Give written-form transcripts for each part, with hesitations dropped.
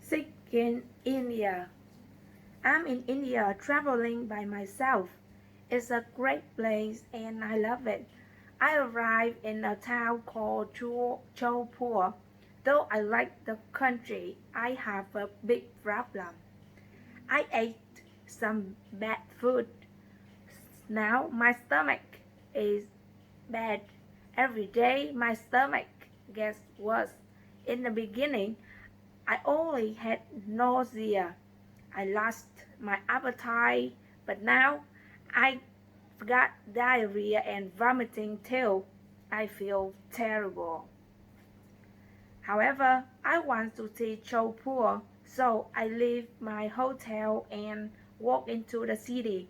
Sick in India. I'm in India traveling by myself. It's a great place and I love it. I arrived in a town called Jodhpur. Though I like the country, I have a big problem. I ate some bad food. Now my stomach is bad. Every day my stomach gets worse. In the beginning, I only had nausea. I lost my appetite, but now I got diarrhea and vomiting too. I feel terrible. However, I want to see Jodhpur, so I leave my hotel and walk into the city.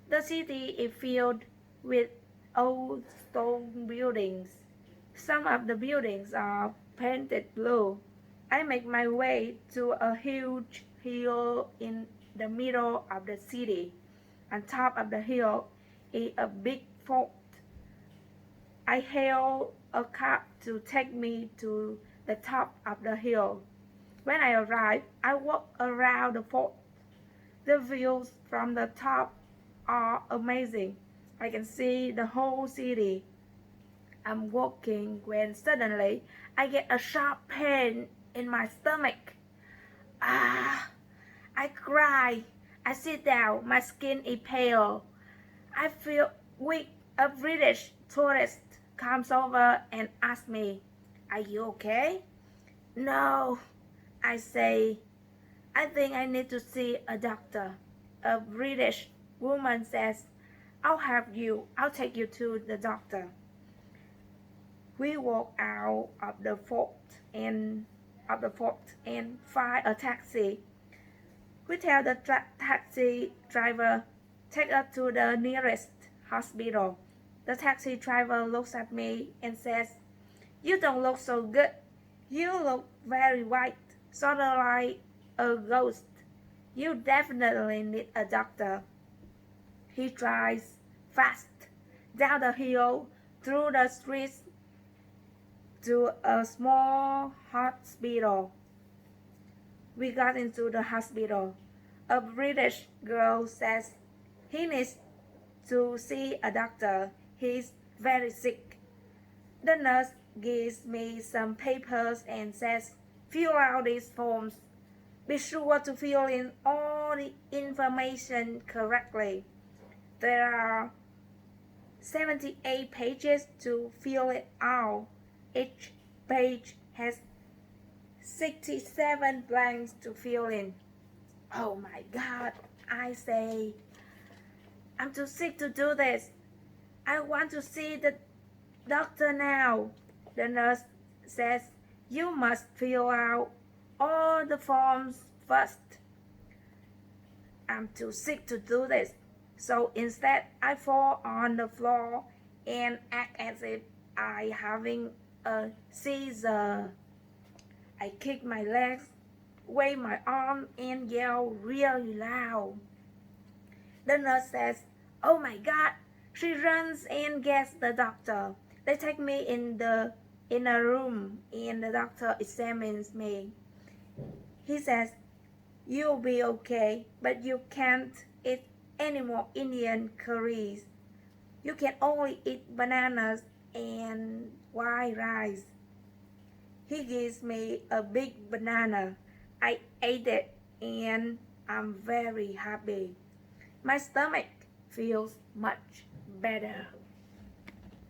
The city is filled with old stone buildings. Some of the buildings are painted blue. I make my way to a huge hill in the middle of the city. On top of the hill is a big fort. I hail a cab to take me to the top of the hill. When I arrive, I walk around the fort. The views from the top are amazing. I can see the whole city. I'm walking when suddenly I get a sharp pain in my stomach. Ah! I cry. I sit down. My skin is pale. I feel weak. A British tourist comes over and asks me, "Are you okay?" "No," I say. "I think I need to see a doctor." A British woman says, I'll take you to the doctor." We walk out of the fort and find a taxi. We tell the taxi driver, "Take us to the nearest hospital." The taxi driver looks at me and says, "You don't look so good. You look very white, sort of like a ghost. You definitely need a doctor." He drives fast down the hill through the streets to a small hospital. We got into the hospital. A British girl says he needs to see a doctor. He's very sick. The nurse gives me some papers and says, "Fill out these forms. Be sure to fill in all the information correctly." There are 78 pages to fill it out. Each page has 67 blanks to fill in. "Oh my God," I say. "I'm too sick to do this. I want to see the doctor now." The nurse says, "You must fill out all the forms first." I'm too sick to do this. So instead, I fall on the floor and act as if I'm having a seizure. I kick my legs, wave my arm, and yell really loud. The nurse says, "Oh my God." She runs and gets the doctor. They take me in a room and the doctor examines me. He says, "You'll be okay, but you can't eat any more Indian curries. You can only eat bananas and white rice." He gives me a big banana. I ate it and I'm very happy. My stomach feels much better.